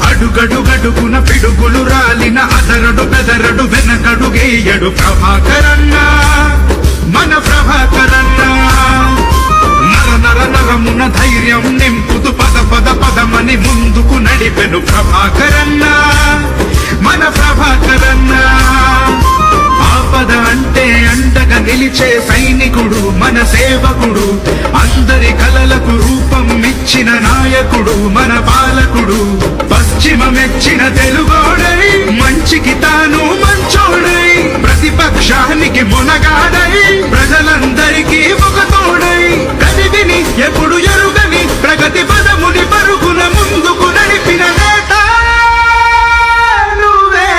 అడుగడుగడుగున పిడుగులు రాలిన అదరడు బెదరడు వెనకడుగేయడు ప్రభాకరన్న మన ప్రభాకరన్న నర నర నరమున ధైర్యం నింపుతూ పద పద పదమని ముందుకు నడిపెను ప్రభాకరన్న మన ప్రభాకరన్న ఆపద అంటే అండగా నిలిచే సైనికుడు మన సేవకుడు అందరి కలలకు రూపం ఇచ్చిన నాయకుడు మన పాలకుడు పశ్చిమ మెచ్చిన తెలుగోడై మంచికి తాను మంచోడై ప్రతిపక్షానికి మునగాడై ప్రజలందరికీ ఒక తోడై కదివిని ఎప్పుడు ఎరుగని ప్రగతి పదముని పరుగున ముందుకు నడిపిన నేత నువ్వే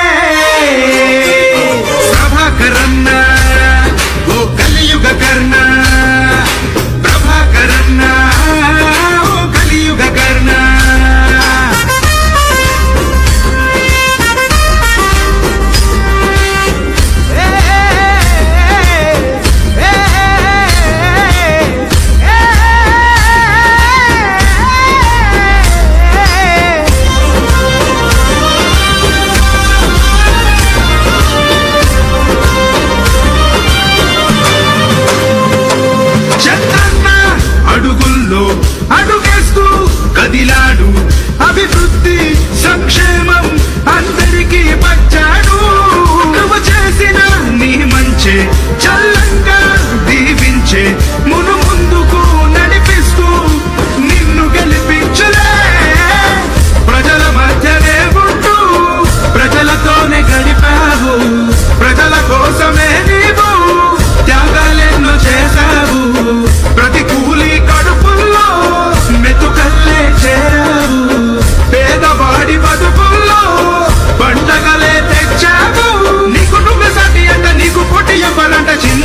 ప్రభాకరన్న ఓ కలియుగ కర్ణ ప్రభాకరన్న ఓ కలియుగ కర్ణ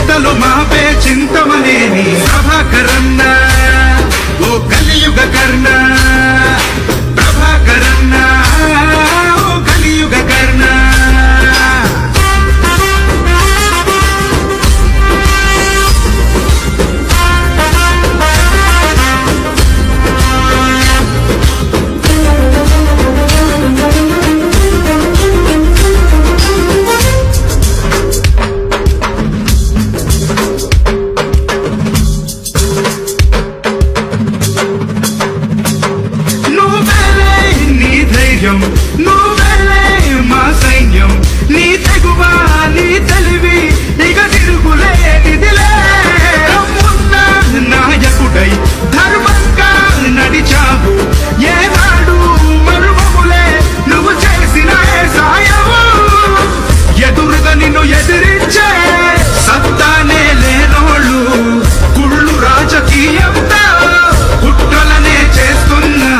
చింతలు మాపే చింతమనేని ప్రభాకరన్న ఓ కలియుగ కర్ణ ప్రభాకరన్న ఓ కలియుగ కర్ణ నువ్వేలే మా సైన్యం నీ తెగువ నీ తెలివి ఇక తిరుగులేనిదిలే ఉన్న నాయకుడై ధర్మంగా నడిచావు ఏనాడు మరువములే నువ్వు చేసిన సాయము ఎదురుగా నిన్ను ఎదిరించే సత్తానే లేనోళ్ళు కుళ్ళు రాజకీయంతో కుట్రలనే చేస్తున్నా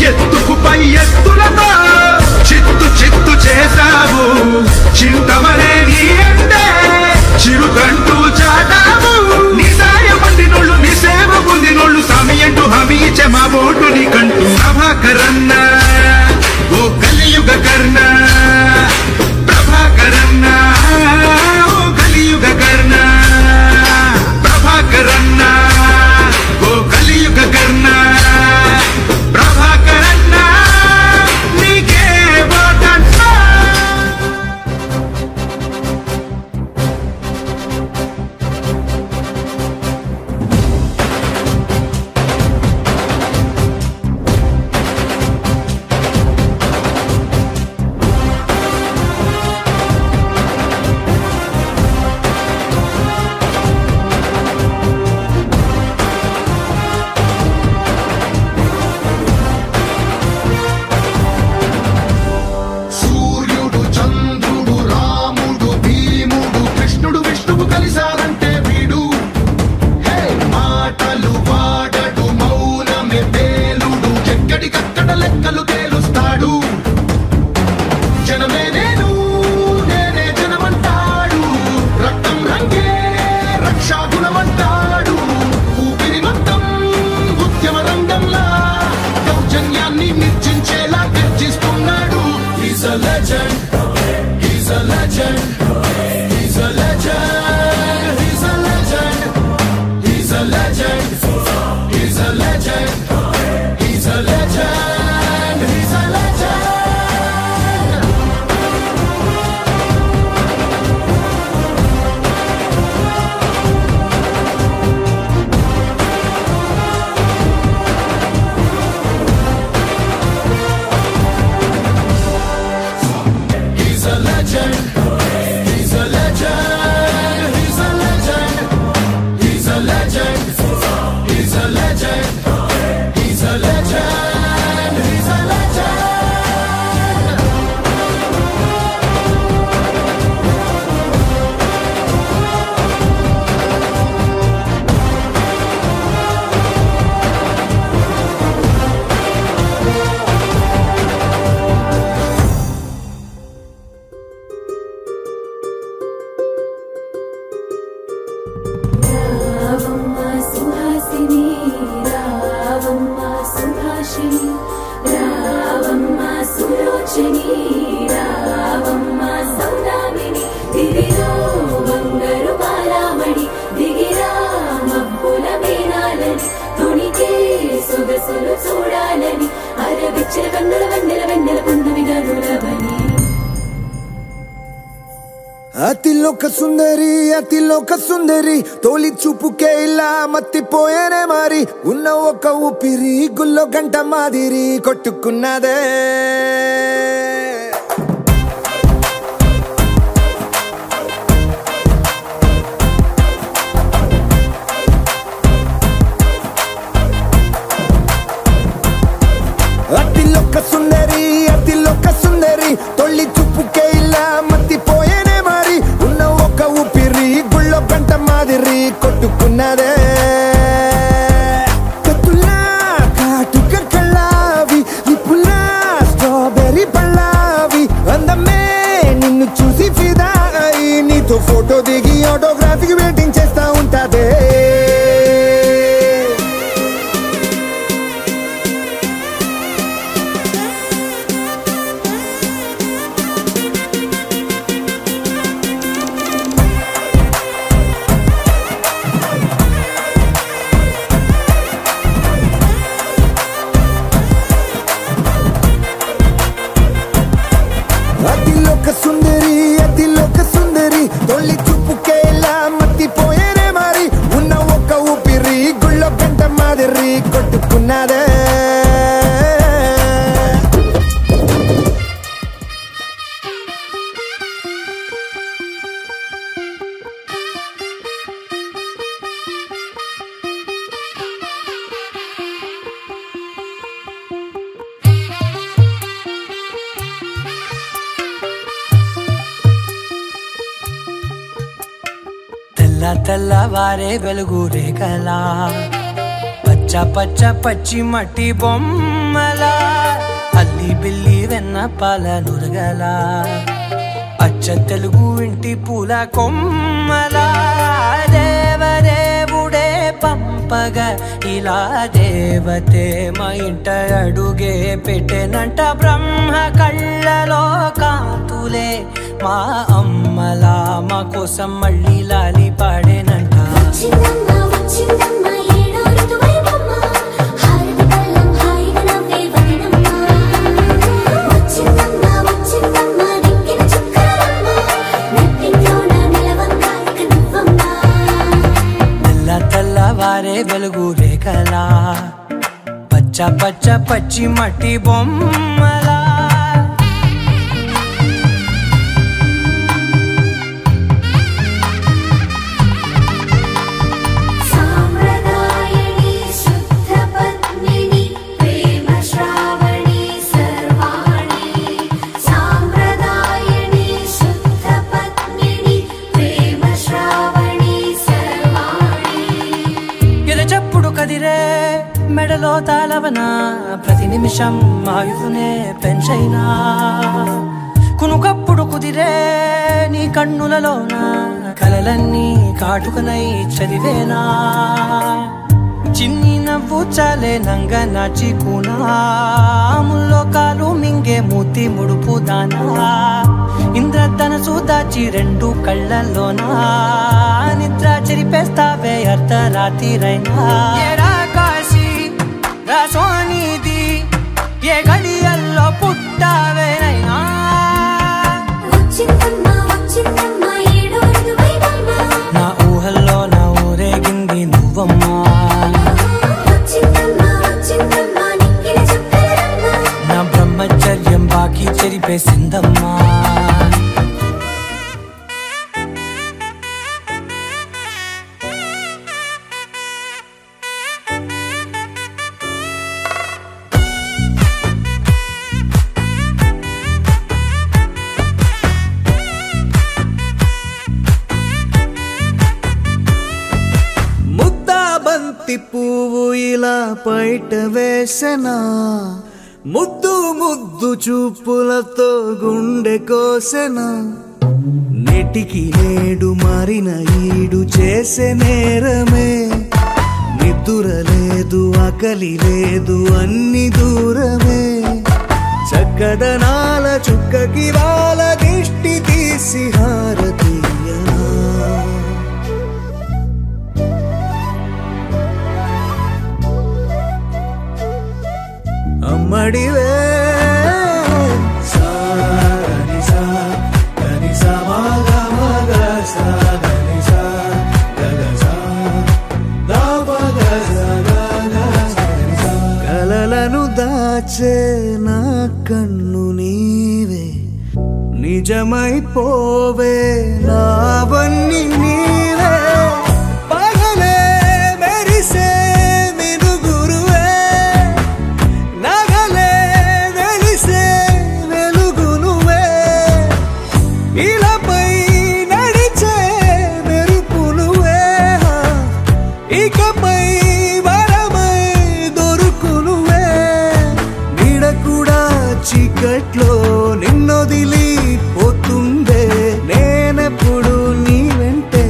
ఎత్తుకు పై ఎత్తులతో చిత్తు చిత్తు చేశావు చింతమనే నీ అంటే చిరుకంటూ చాటావు నీ సాయం అందినోళ్ళు నీ సేవ పొందినోళ్ళు సమయంటూ హామీ ఇచ్చే మా ఓటు నీకంటూ ప్రభాకరన్న ఓ కలియుగ కర్ణ ప్రభాకరన్న ఓ కలియుగ కర్ణ ప్రభాకరన్న ఓ కలియుగ కర్ణ ప్రభాకరన్న నీకే ఓటన్నా సూర్యుడు చంద్రుడు రాముడు భీముడు కృష్ణుడు విష్ణువు కలిశారంటే వీడు హే మాటలు వాడడు మౌనమే పేలుడు ఎక్కడికక్కడ లెక్కలు తేలుస్తాడు జనమే నేను నేనే జనమంటాడు రక్తం రంగే రక్షాగుణమంటాడు ఊపిరి మొత్తం ఉద్యమ రంగంలా దౌర్జన్యాన్ని నిర్జించేలా గర్జిస్తున్నాడు He's a legend. He's a legend. He's a legend. He's a legend. He's a legend. He's a legend. He's a legend. He's a legend. He's a legend. He's a legend. He's a legend. He's a legend. He's a legend. He's a legend. He's a legend. రావమ్మ సుహాసిని రావమ్మ సుభాషిణి రావమ్మ సులోచని రావమ్మ సౌదామిని దివిలో బంగారు బాలామణి దిగిరా మబ్బుల మేనాలని తుణికే సొగసులు చూడాలని అరవిచ్చల కన్నుల వెన్నెల వెన్నెల పున్నమి గనులవని అతిలోక సుందరి తోలి చూపుకే ఇలా మత్తిపోయేనే మారి ఉన్న ఒక ఊపిరి గుల్లో గంట మాదిరి కొట్టుకున్నదే అతిలోక సుందరి తొలి చూపుకే ఇలా మత్తిపోయేనే మారి ఉన్న ఒక ఊపిరి గుళ్ళో గంట మాదిరి కొట్టుకున్నదే కత్తులా కాటుక కళ్ళావి నిప్పులా స్ట్రాబెర్రీ పళ్ళావి అందమే నిన్ను చూసి ఫిదా అయి నీతో ఫోటో దిగి ఆటోగ్రాఫీకి ఉంటదే. అతిలోక సుందరి తొలి చూపుకేలా మత్తిపోయేనే మరి ఉన్న ఒక్క ఊపిరి గుళ్ళో గంట మాదిరి కొట్టుకున్నదే. తెల్లవారే వెలుగు రేఖలా పచ్చ పచ్చ పచ్చి మట్టి బొమ్మలా అల్లి బిల్లి వెన్న పాల నురగలా అచ్చ తెలుగు ఇంటి పూల కొమ్మలా దేవదేవుడే పంపగా ఇలా దేవతే మా ఇంట అడుగే పెట్టెనంట. బ్రహ్మ కళ్ళలో కాంతులే మా అమ్మలా మా కోసం మళ్ళీ లాలి పాడేనంట. తెల్లవారే వెలుగు రేఖలా పచ్చ పచ్చ పచ్చి మట్టి బొమ్మలా. మెడలో తాళవన ప్రతి నిమిషం ఆయుధునే పెంచైనా కునుకప్పుడు కుదిరే నీ కన్నులలోన కలలన్నీ కాటుకనై చదివేనా. చిన్ని నవ్వు చాలే నంగ నాచి కూనాముల్లో కాలు మింగే మూతి ముడుపు దానా ఇంద్రధనసు దాచి రెండు కళ్ళల్లోనా నిద్ర చెరిపేస్తావే అర్ధరాత్రిరైనా. సోనిది ఏ గడియల్లో పుట్టావేనైనా నా ఊహల్లో నా ఊరేగింది నువ్వమ్మా. నా బ్రహ్మచర్యం బాకీ చెరిపేసిందమ్మా. పువ్వు ఇలా బయట వేసెనా ముద్దు ముద్దు చూపులతో గుండె కోసెనా. నెటికి నేడు మారిన ఈడు చేసే నేరమే నిద్ర లేదు ఆకలి లేదు అన్ని దూరమే. చక్కదనాల చుక్కకి వాళ్ళ దిష్టి తీసి హారతీయనా. అమ్మడివే కలలను దాచే నా కన్ను నీవే నిజమైపోవే నావన్నీ నీవే. పగలే మెరిసే చీకట్లో నిన్నొదిలి పోతుందే నేనెప్పుడు నీ వెంటే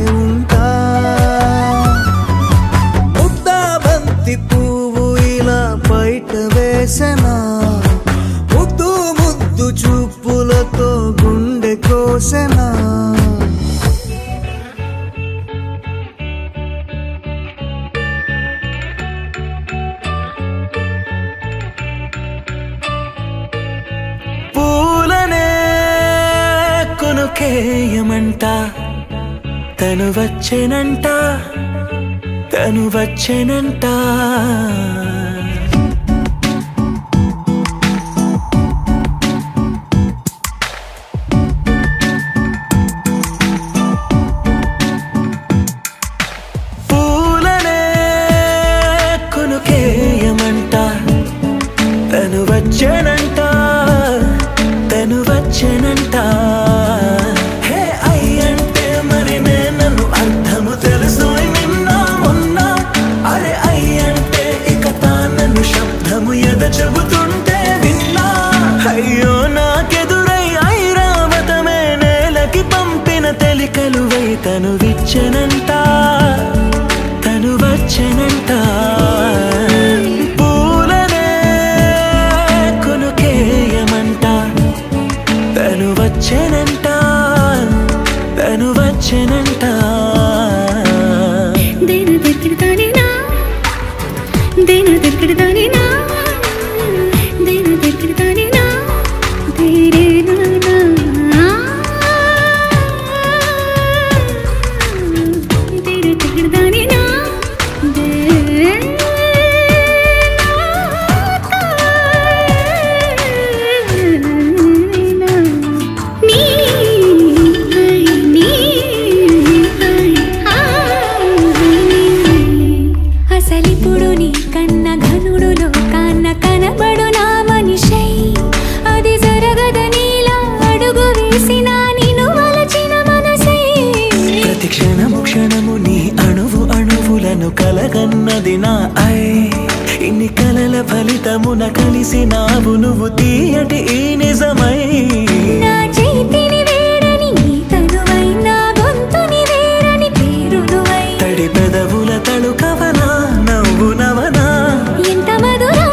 కొనుకేయమంట తను వచ్చేనంట తను వచ్చేనంట పూలనే కొనుకేయమంట తను వచ్చేనంట తను వచ్చేనంట హే అయ్యంటే మరి నన్ను అర్థము తెలుసు నిన్న మొన్న అరే అయ్యంటే ఇక తానను శబ్దము ఎద చెబుతుంటే విన్నా అయ్యో నాకెదురై ఐరావతమే నేలకి పంపిన తెలికలువై తను విచ్చెనంట తను వచ్చెనంట పూలనే కొనుకేయమంట తను వచ్చెనంట తను వచ్చెనంట దేన దెర్కిడతానేనా దేన దెర్కిడతానేనా దేన దెర్కిడతానేనా దేరేనా దేన దెర్కిడతానేనా అసలిప్పుడు నీ కన్న ఘనుడులో కన్న కనబడు నా మనిషై అది జరగదనిలా అడుగు వేసిన నిన్ను వలచిన మనసై ప్రతి క్షణము క్షణము నీ అణువు అణువులను కలగన్నది నా ఐ ఇన్ని కలల ఫలితమున కలిసినావు నువ్వు తీయటి ఈ నిజమై నా చేతిని వేడని నీ తనువై నా గొంతుని వేరని పేరు నువ్వై తడి పెదవుల తడుకవనా నవ్వు నవనా ఎంత మధురం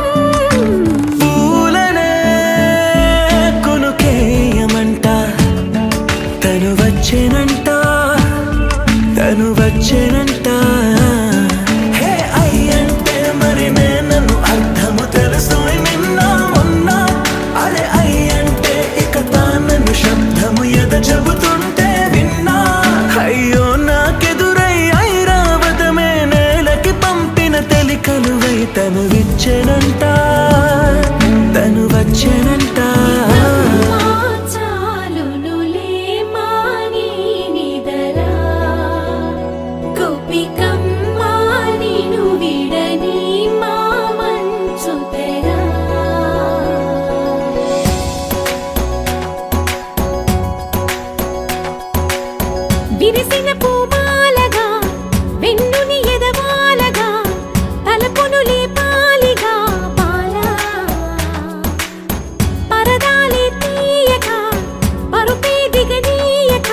పూలనే కొనుకేయమంట తను వచ్చేనంట తను వచ్చేనంట హే అయ్యంటే మరి నన్ను అర్థము తెలుసు నిన్న మొన్న అరే అయ్యంటే ఇక తానను శబ్దము ఎద చెబుతుంటే విన్నా అయ్యో నాకెదురై ఐరావతమే నేలకి పంపిన తెలికలువై తను విచ్చెనంట తను వచ్చేనంట చాలునులే మాని నిదరా గోపికమ్మ నిను విడని మా మంచు తెరా విరిసిన పూమాలగా వెన్నుని ఎదవాలగా తలపును లేపాలిగా బాలా పరదాలే తీయక పరుపే దిగనీయక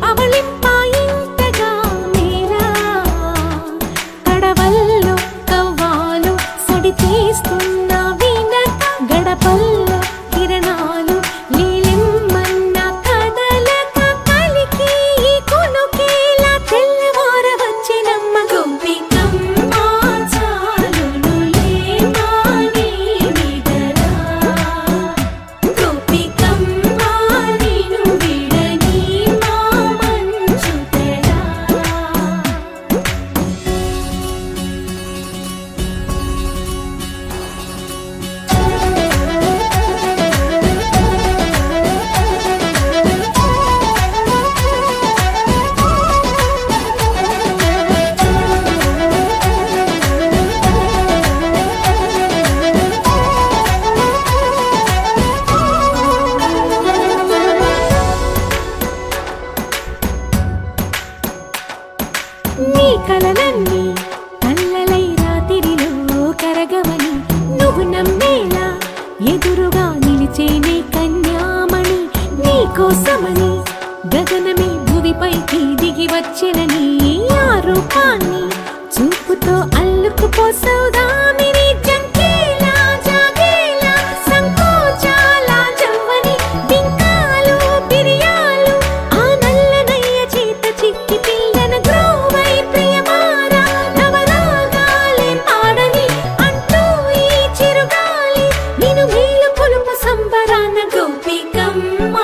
అవలింపాయింతగా మేరా కడవల్లో కవ్వాలు సడి తీస్తున్న వీణక గడపల్లో కిరణాలు నీలిమ్మన్న కదలక కలికి ఈ కొనుకేలా తెల్లవార వచ్చినమ్మ గోపికమ్మ చాలునులే మాని నిదరా గోపికమ్మ నిను విడని మా మంచు తెరా నీ కలలన్నీ కల్లలై రాత్రిలో కరగవని నువ్వు నమ్మేలా ఎదురుగా నిలిచేనే కన్యామణి నీ కోసమని గగనమే భువిపైకి దిగి వచ్చెనని ఆ రూపాన్ని చూపుతో అల్లుకుపోసౌదామిని జంకేలా జాగేలా సంకోచాల జవ్వని బింకాలు బిరియాలు ఆ నల్లనయ్య చేత చిక్కి పిల్లన గ్రోవై ప్రియమారా నవరాగాలే పాడని అంటూ ఈ చిరుగాలి నిన్ను మేలు కొలుపు సంబరాన గోపికమ్మ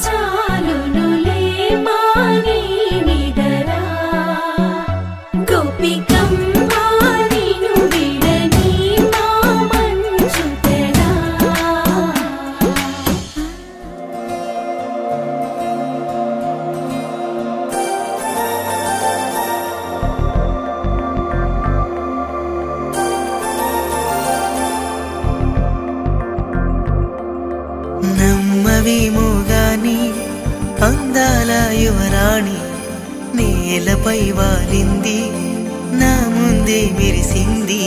చాలునులే గోపికమ్మా నిను విడని మా మంచు తెరా నమ్మవేమో గాని అందాల యువరాణి నేలపై వాలింది నా ముందే మెరిసింది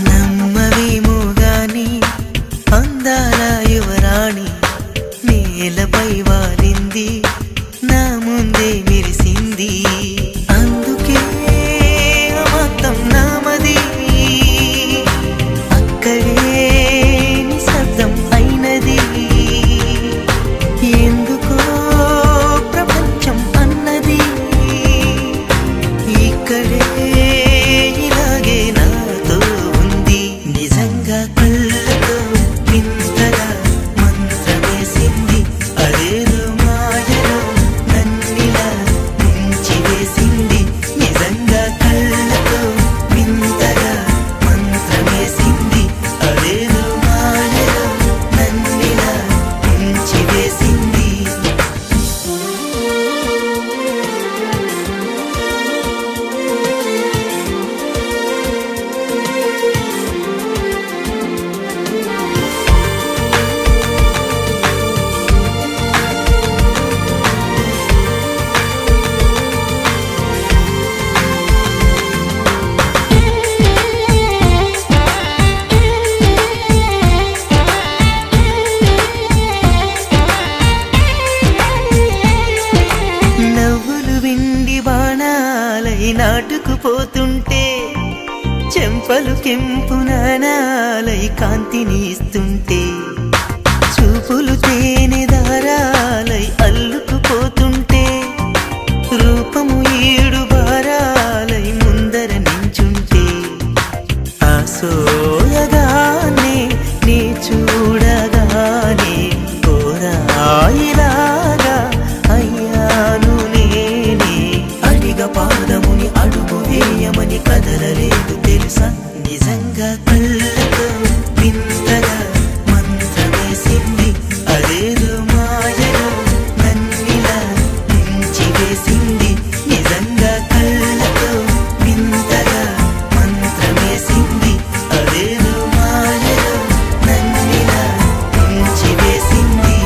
నమ్మవేమో గాని అందాల యువరాణి నేలపై వాలింది నా ముందే మెరిసింది అందుకే మొత్తం నామది అక్కడే నిశ్శబ్దం అయినది ఎందుకో ప్రపంచం అన్నది ఇక్కడే ఇలాగే నాతో ఉంది నిజంగా కళ్ళతో వింతగా మంత్రమేసింది అదేదో మాయలో నన్నిలా ముంచివేసింది నిజంగా కళ్ళతో వింతగా మంత్రమేసింది అదేదో మాయలో నన్నిలా ముంచివేసింది నవ్వులు విండి బాణాలై నాటుకుపోతుంటే చెంపలు కెంపు నాణాలై కాంతిని ఇస్తుంటే చూపులు తేనె దారాలై అల్లుకుపోతుంటే రూపము ఏడు బారాలై ముందర నించుంటే ఆసోయగానే నీ చూడగానే కోరాయిలాగా అయ్యాను నేనే అడిగ పాదముని అడుగు వేయమని కదలలేదు తెలుసా నిజంగా కళ్ళతో వింతగా మంత్రమేసింది అదేదో మాయలో నన్నిలా ముంచివేసింది నిజంగా కళ్ళతో వింతగా మంత్రమేసింది అదేదో మాయలో నన్నిలా ముంచివేసింది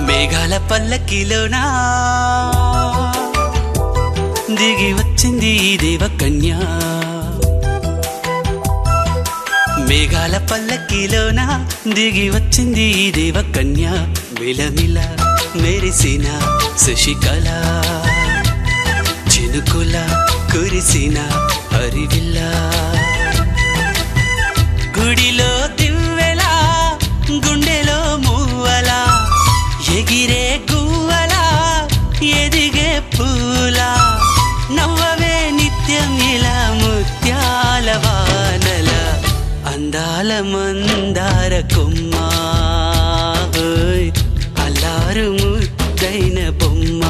మేఘాల పల్లకిలోనా దిగి వచ్చింది ఈ దేవకన్య మేఘాల పల్లకిలోనా దిగి వచ్చింది ఈ దేవకన్య మిలమిల మెరిసిన శశికళ చినుకుల కురిసిన హరివిల్ల గుడిలో దివ్వెలా గుండెలో మూవలా ఎగిరే గువ్వలా ఎదిగే పూలా నవ్వవే నిత్యం ఇలా ముత్యాల వానల అందాల మందార కొమ్మ ఓయ్ అల్లారు ముద్దైన బొమ్మ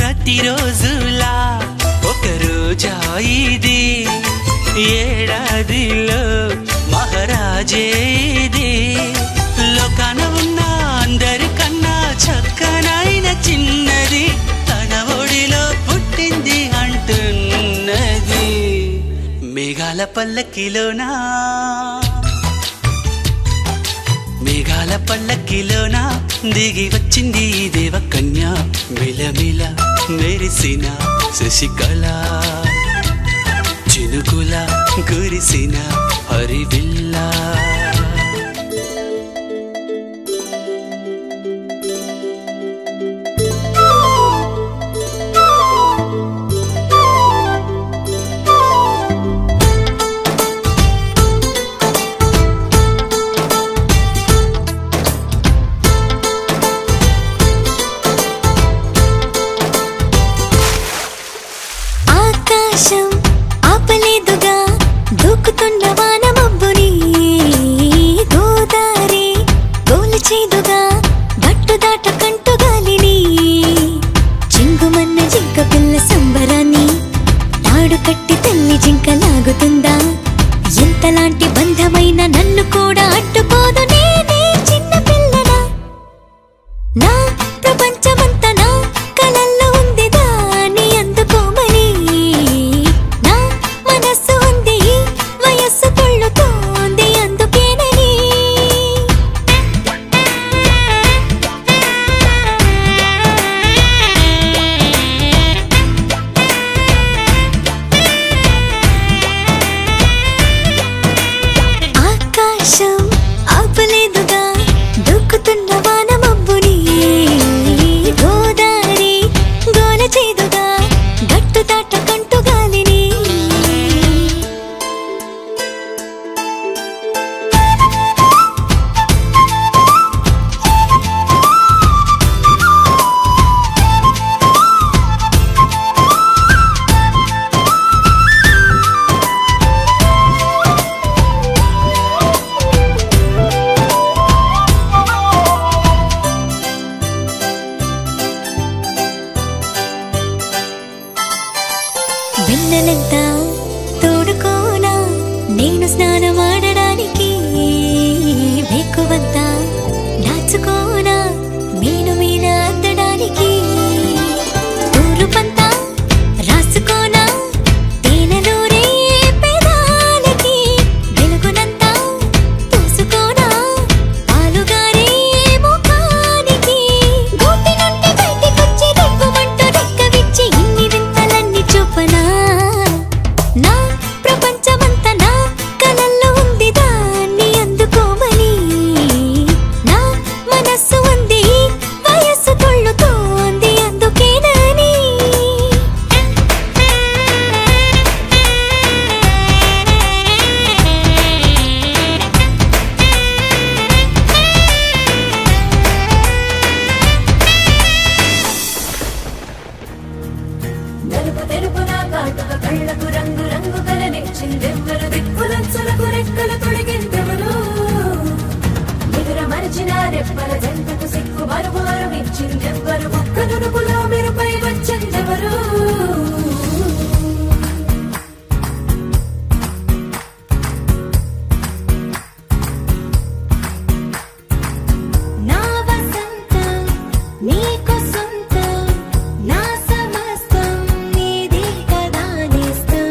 ప్రతిరోజులా ఒక రోజా ఇది, ఏడాదిలో మహారాజే ఇది. లోకాన ఉన్న అందరికన్నా చక్కనైన చిన్నది తన ఒడిలో పుట్టింది అంటున్నది. మేఘాల పల్లకిలోనా, మేఘాల పల్లకిలోనా దిగి వచ్చింది దేవకన్య. మిలమిల మెరిసిన శశికళ, చినుకుల కురిసిన హరివిల్లా. ఆపలేదుగా దూకుతున్న వాన మబ్బుని, గోదారి గోలచేదుగా గట్టు దాట కంటు గాలిని. చింగుమన్న జింక పిల్ల సంబరాన్ని తాడు కట్టి తల్లి జింక లాగుతుందా? ఎంతలాంటి బంధమైన నన్ను కూడా అడ్డుకోదు. నేనే చిన్న పిల్లనా, నా ప్రపంచమంతా నా కలల్లో ఉంది దాన్ని అందుకోమని. నా మనస్సు ఉంది వయస్సు తుళ్ళుతోంది అందుకేనని. ఆకాశం ఆపలేదుగా దూకుతున్న వాన మబ్బుని, గోదారి గోలచేదుగా గట్టు దాట కంటు గాలిని. వెన్నెలంతా తోడుకోనా నేను స్నానమాడడానికి, వేకువంతా దాచుకోనా నేను మీద అద్దడానికి. తూరుపంతా రాసుకోనా తేనెలూరే పెదాలకి, వెలుగునంతా పూసుకోనా పాలుగారే ముఖానికి. గూటి నుండి బయటికొచ్చి రెక్కుమంటూ రెక్కవిచ్చి ఇన్ని వింతలన్నీ చూపనా? నా ప్రపంచమంతా నా కలల్లో ఉంది దాన్ని అందుకోమని. నా మనస్సు ఉంది వయస్సు తుళ్ళుతోంది అందుకేనని. నలుపు తెలుపున కాటుక కళ్ళకు రంగు రంగు కలనిచ్చిందెవ్వరు, దిక్కులంచులకు రెక్కలు తొడిగిందెవరు. నిదుర మరిచిన రెప్పల జంటకు సిక్కు మరుమారు ఇచ్చిందెవ్వరు, ఒక్క నునుపులో మెరుపై వచ్చిందెవరు. నా వసంతం నీకు సొంతం, నా సమస్తం నీది కదా నేస్తం.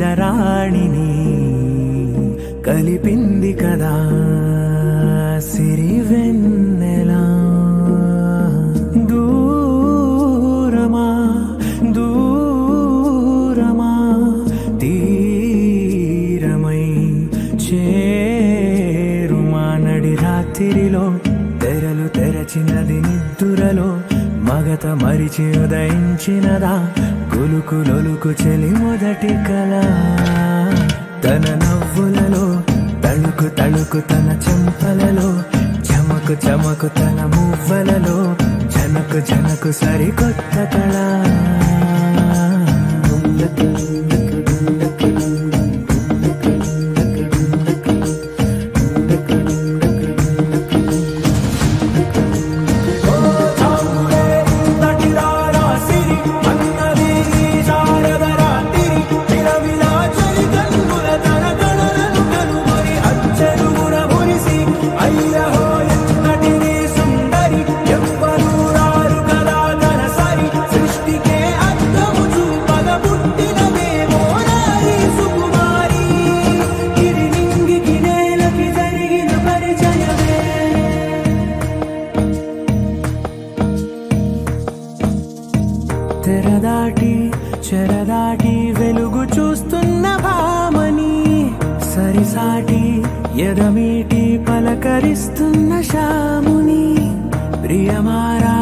ప్రియరాణిని కలిపింది కదా సిరివెన్నెలా. దూరమా దూరమా తీరమై చేరుమా నడి రాత్రిలో తెరలు తెరచినది నిద్దురలో మగత మరిచి ఉదయించినదా కులుకులొలుకు చెలి మొదటి కళ. తన నవ్వులలో తళుకు తళుకు తన చెంపలలో చమకు చమకు తన మువ్వలలో జనకు జనకు సరికొత్త కళ. తెరదాటి చెరదాటి వెలుగు చూస్తున్న భామని సరిసాటి ఎదమీటి పలకరిస్తున్న శాముని ప్రియమారా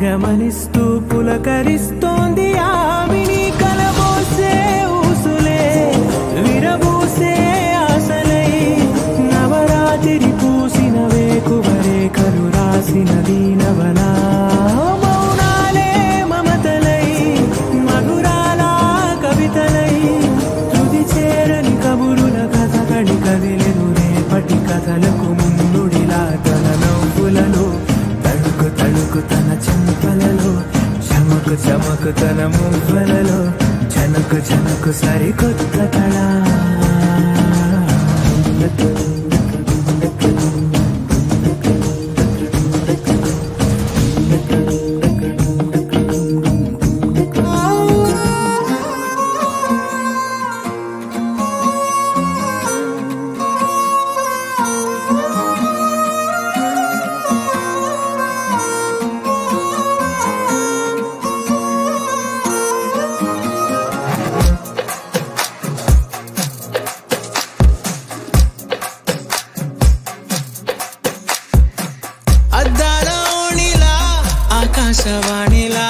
గమనిస్తూ పులకరిస్తోంది ఆవిని. కలబోసే ఊసులే విరబూసే ఆశలై నవరాత్రి పూసిన వేకువరే కలు రాసిన దీనవనా. కదిలెను రేపటి కథలకు ముందుడిలా తన నవ్వులలో తడుకు తడుకు తన చెంపలలో చమకు చమకు తన మువ్వలలో జనకు జనకు సరికొత్త కళ. ఆకాశవాణిలా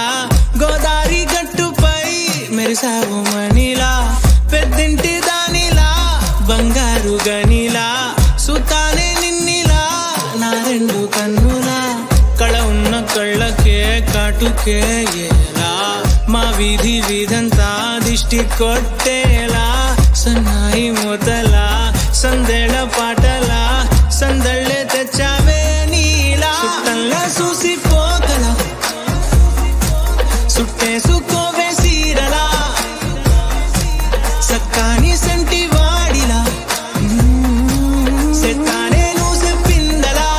గోదారి గట్టుపై మెరిసావు మణిలా పెద్దింటి దానిలా బంగారు గనిలా సుతానే నిన్నిలా నా రెండు కన్నులా కళ ఉన్న కళ్ళకే కాటుకే ఏలా మా వీధి వీధంతా దిష్టి కొట్టేలా సన్నాయి మొదలా సందేళ పాటలా సందళ్ళే తెచ్చావే నీలా. చుట్టంలా చూసిపోగల సుట్టేసుకోవే సీరలా సక్కాని సంటి వాడిలా సెత్తానే నువ్వు చెప్పిందలా.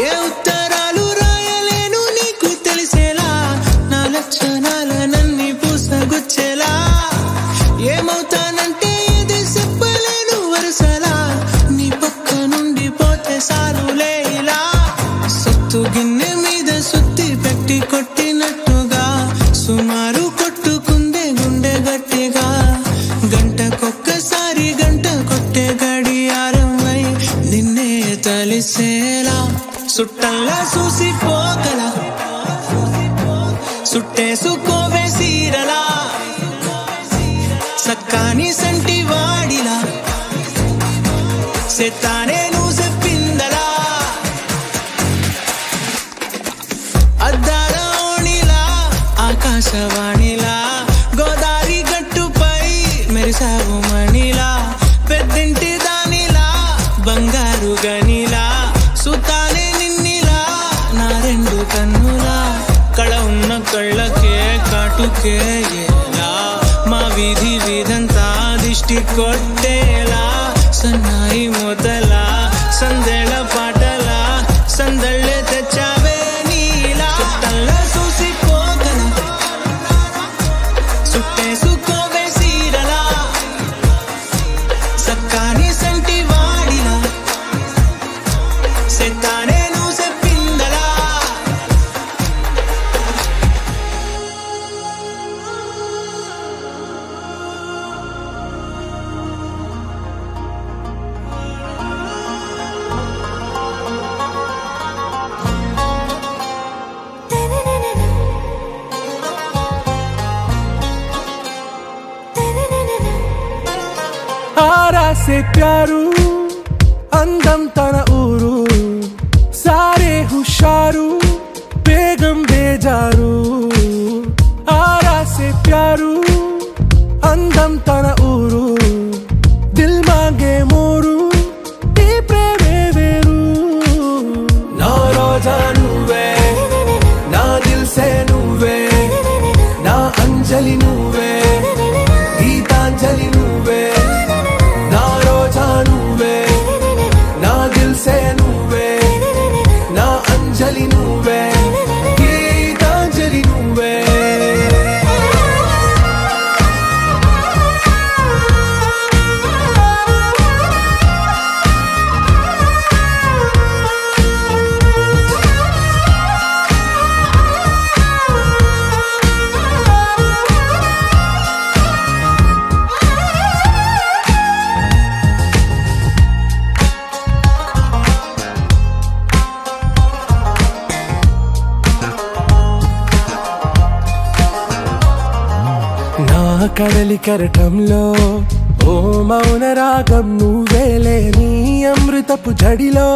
ఏ ఉత్తరాలు రాయలేను నీకు తెలిసేలా నా లక్షణాలనన్నీ పూసగుచ్చేలా ఏమవుతానంటే ఏది చెప్పలేను వరుసలా నీ పక్క నుండి పోతే సాలులే ఇలా. సత్తు గిన్నె మీద సుత్తి పెట్టి కొట్టినట్టుగా సుమారు కొట్టుకుందే గుండె గట్టిగా గంటకొక్కసారి గంట కొట్టే గడియారమై నిన్నే తలిసేలా. సుట్టంలా చూసిపోగల సుట్టేసుకోవే సీరలా సక్కాని సంటి వాడిలా సెత్తానే నువ్వు చెప్పిందలా. అద్దాల ఓణిలా ఆకాశ ఆకాశవాణిలా గోదారి గట్టుపై మెరిసావు మణిలా పెద్దింటి దానిలా బంగారు గనిలా సుతానే నిన్నిలా నా రెండు కన్నులా కళ ఉన్న కళ్ళకే కాటుకే ఎలా మా వీధి వీధంతా దిష్టి కొట్టేలా సన్నాయి మొదలా సందేళ పాటలా సందళ్ళే తెచ్చావే నీలా చుట్టల్లా చూసిపోగల సుట్టేసుకోవే సీరలా సక్కాని సంటి వాడిలా సెత్తానే నువ్వు చెప్పిందలా आरा से प्यारू अंदम तन ऊरू सारे हुशारू बेगम बेजारू आरा से प्यारू अंदम तन ऊरू दिल मांगे मोरू नी प्रेमे वेरू ना रोजा नुवे ना दिल से नुवे ना अंजलि नुवे गीतांजलि नुवे ना रोजा नुवे ना दिल से नुवे ना अंजलि नुवे गीतांजलि नुवे కడలి కరటంలో ఓ మౌన రాగం నువ్వేలే నీ అమృతపు జడిలో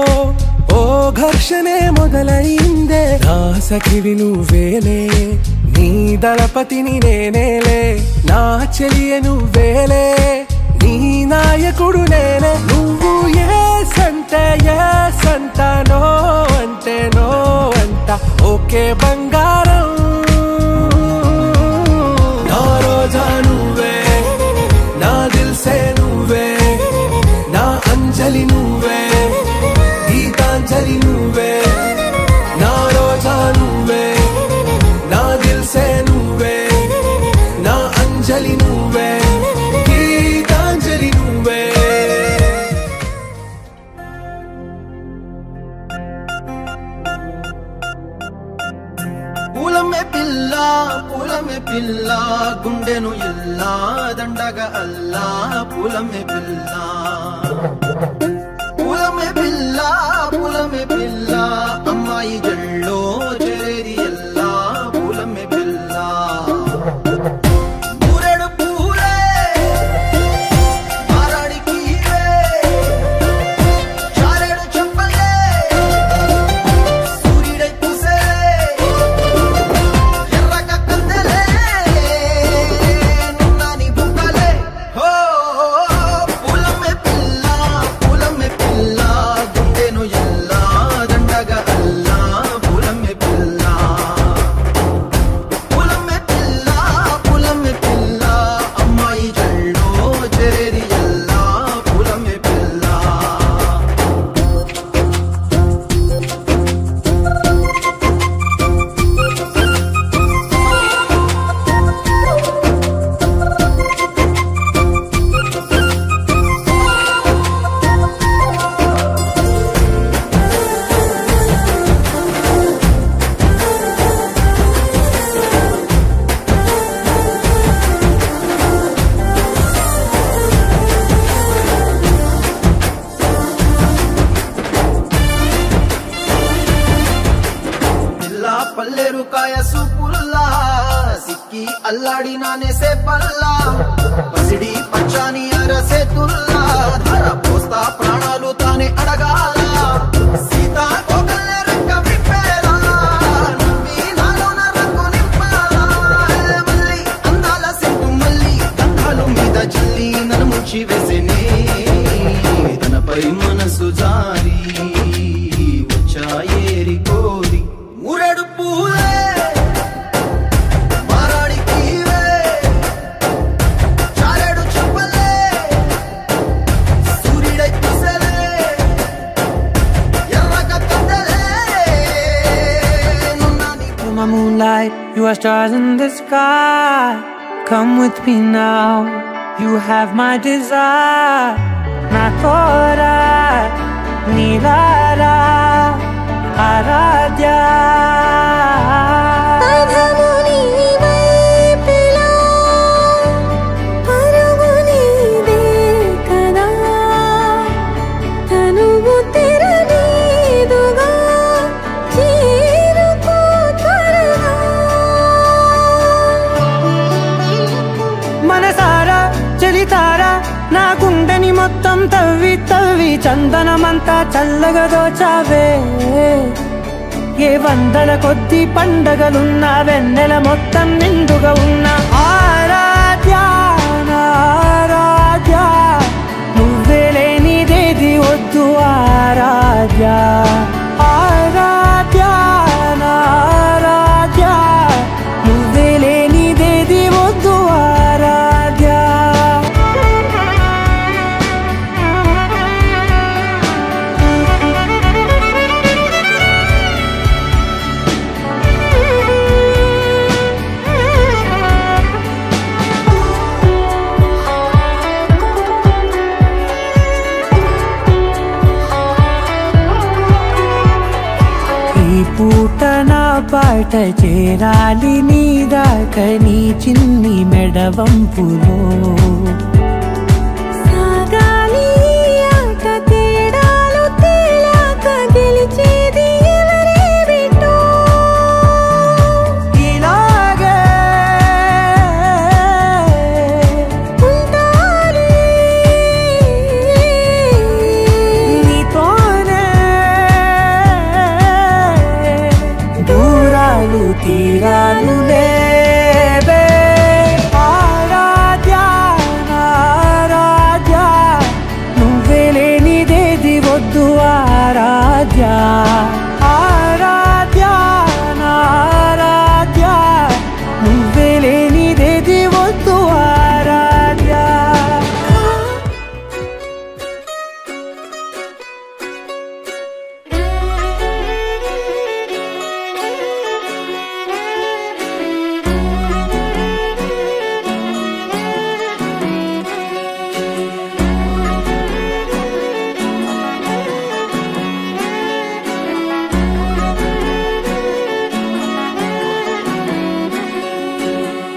ఓ ఘర్షణే మొదలైందే నా సఖివి నువ్వేలే నీ దళపతిని నేనేలే నా చెలియ నువ్వేలే నీ నాయకుడు నేనే నువ్వు ఏ సంట నో అంటే నో అంట ఓకే బంగారం रोजा नुवे ना दिल से नुवे ना अंजलि नुवे गीतांजलि नुवे ना रोजा नुवे ना दिल से नुवे ना अंजलि नुवे गीतांजलि नुवे పూలమే పిల్ల గుండెను ఇల్లా దండగా అల్లా పూలమే పిల్ల అమ్మాయి జల్లో చేరేది ఎల్లా పూలమే పిల్ల పూరెడు పూలే మారాడికి చారెడు చెప్పలే సూర్యుడై పూసే అల్లాడి నానేసే పల్లా పసిడి పచ్చాని అరసే తుల్లా ధర పోస్తా ప్రాణాలు తానే అడగాల సీతా కోకల్లే రంగ విప్పేలా నవ్వి నాలోన రంగు నింపాలా moonlight, you are stars in the sky. Come with me now, you have my desire. Na tora nilara aradhya. నా గుండెని మొత్తం తవ్వి తవ్వి చందనమంతా చల్లగా దోచావే. ఏ వందల కొద్ది పండగలున్న వెన్నెల మొత్తం నిండుగా ఉన్న ఆరాధ్య ఆరాధ్య, నువ్వే లేనిదేది వద్దు ఆరాధ్య ఆరాధ్య ఆరాధ్య, నువ్వే లేనిదేది వద్దు ఆరాధ్య. పూట నా పాట చేరాలి నీ దాకా నీ చిన్ని మెడవంపులో. సాగాలి ఆట తేడాలు తేలాక గెలిచేది ఎవరే బిడ్డో. ఇలాగే ఉంటాలి నీతోనే దూరాలు తీరాలు లేవే. ఆరాధ్య ఆరాధ్య, నువ్వే లేనిదేది వద్దు ఆరాధ్య ఆరాధ్య ఆరాధ్య, నువ్వే లేనిదేది వద్దు ఆరాధ్య.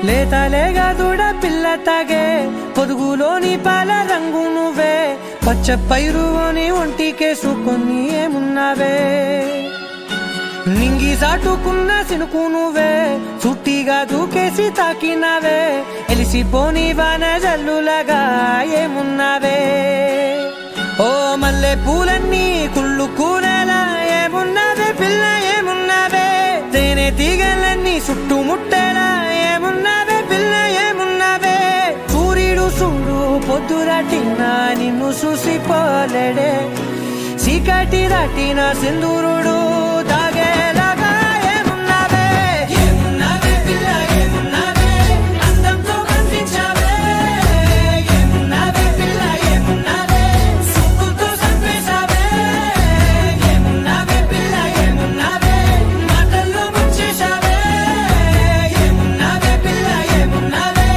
లేతలేగా దూడ పిల్ల తాగే పొదుగులోని పాల రంగు నువ్వే. పచ్చ పైరుని ఒంటికేసుకొని ఏమున్నావే. నింగి సాటుకున్న సినుకు నువ్వే, చుట్టిగా దూకేసి తాకినావే. ఎలిసిపోని వాన జల్లులాగా ఏమున్నావే. ఓ మల్లె పూలన్నీ కుళ్ళు కూరలా ఏమున్నావే పిల్ల ఏమున్నావే. తేనె తీగలన్నీ చుట్టుముట్టేలా ఏమున్నావే పిల్ల ఏమున్నావే. సూర్యుడు చూడు పొద్దురాటిన నిన్ను చూసిపోలేడే. చీకటి దాటిన సింధూరుడు తాగేలాగా ఏమున్నావే. ఏమున్నావే పిల్ల ఏమున్నావే, అందంతో కనిపించావే. ఏమున్నావే పిల్ల ఏమున్నావే, సుక్కుతో చంపేశావే. ఏమున్నావే పిల్ల ఏమున్నావే, మాటల్లో ముంచేశావే. ఏమున్నావే పిల్ల ఏమున్నావే,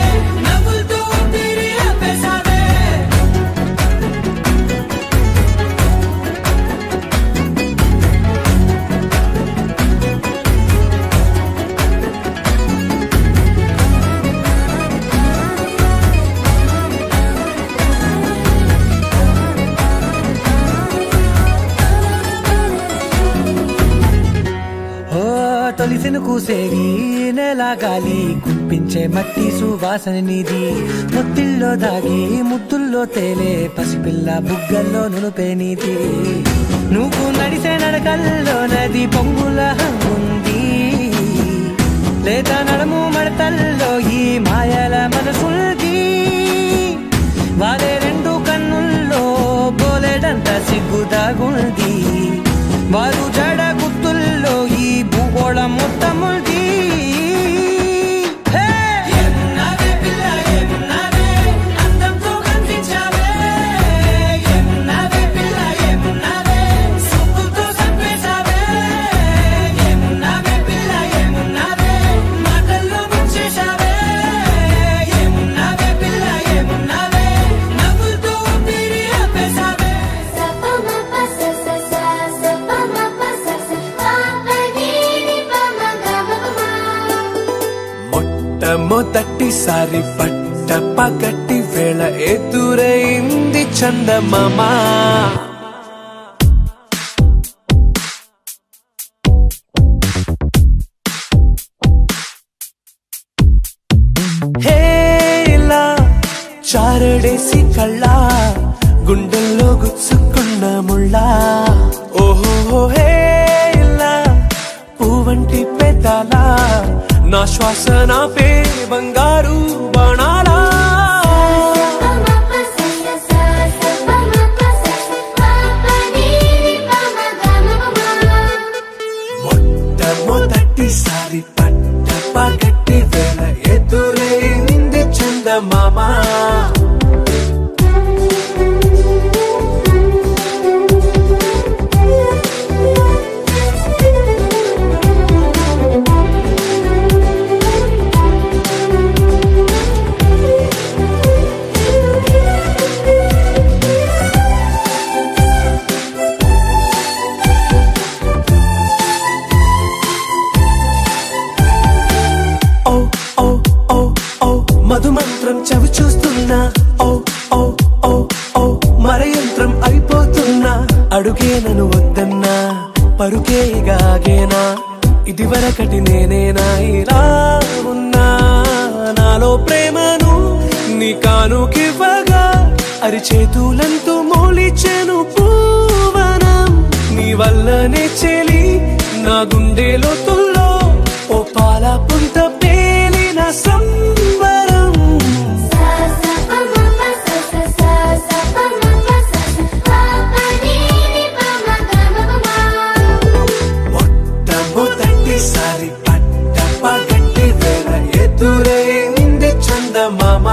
నవ్వులతో ఊపిరి ఆపేశావే. తొలిసిన కూసేగి నెల గాలి కుప్పించే మట్టి సువాసన నీది. ముత్తిల్లో దాగి ముత్తుల్లో తేలే పసిపిల్ల బుగ్గల్లో నునుపే నీది. నువ్వు నడిసే నడకల్లో నది పొంగుల ఉంది. లేత నడుము మడతల్లో ఈ మాయల మనసుల్ది. వాలే రెండు కన్నుల్లో బోలెడంత సిగ్గు దాగుంది. వారు జడ గుత్తుల్లో ఈ భూగోళం మొత్తముల్ది. ఏమున్నావే పిల్ల ఏమున్నావే, అందంతో కనిపించావే. ఏమున్నావే పిల్ల ఏమున్నావే, సుక్కుతో చంపేశావే. ఏమున్నావే పిల్ల ఏమున్నావే, మొదటిసారి పట్ట పగటి వేళ ఎదురైంది చందమామ హేలా చారడేసి కళ్ళ గుండెల్లో గుచ్చుకున్న ముళ్ళ ఓహో హేలా పువ్వంటి పెదాల నా శ్వాస నా పే బంగారు బాణాలా మొట్టమొదటిసారి పట్ట పగటి వేళ ఎదురైంది చందమామ మధుమంత్రం చవి చూస్తున్నా ఓ ఓ ఓ ఓ మరయంత్రం అయిపోతున్నా అడుగే నన్ను వద్దన్నా పరుకేగాగేనా ఇదివరకటి నేనేనా ఇలా ఉన్నా నాలో ప్రేమను నీ కానుకివ్వగా అరిచేతులంతో మోలిచెను పూవనం నీ వల్లనే చెలి నా గుండె లోతుల్లో ఓ పాల పుంత పేలిన సంబరం మొట్టమొదటిసారి పట్ట పగటి వేళ ఎదురైంది చందమామ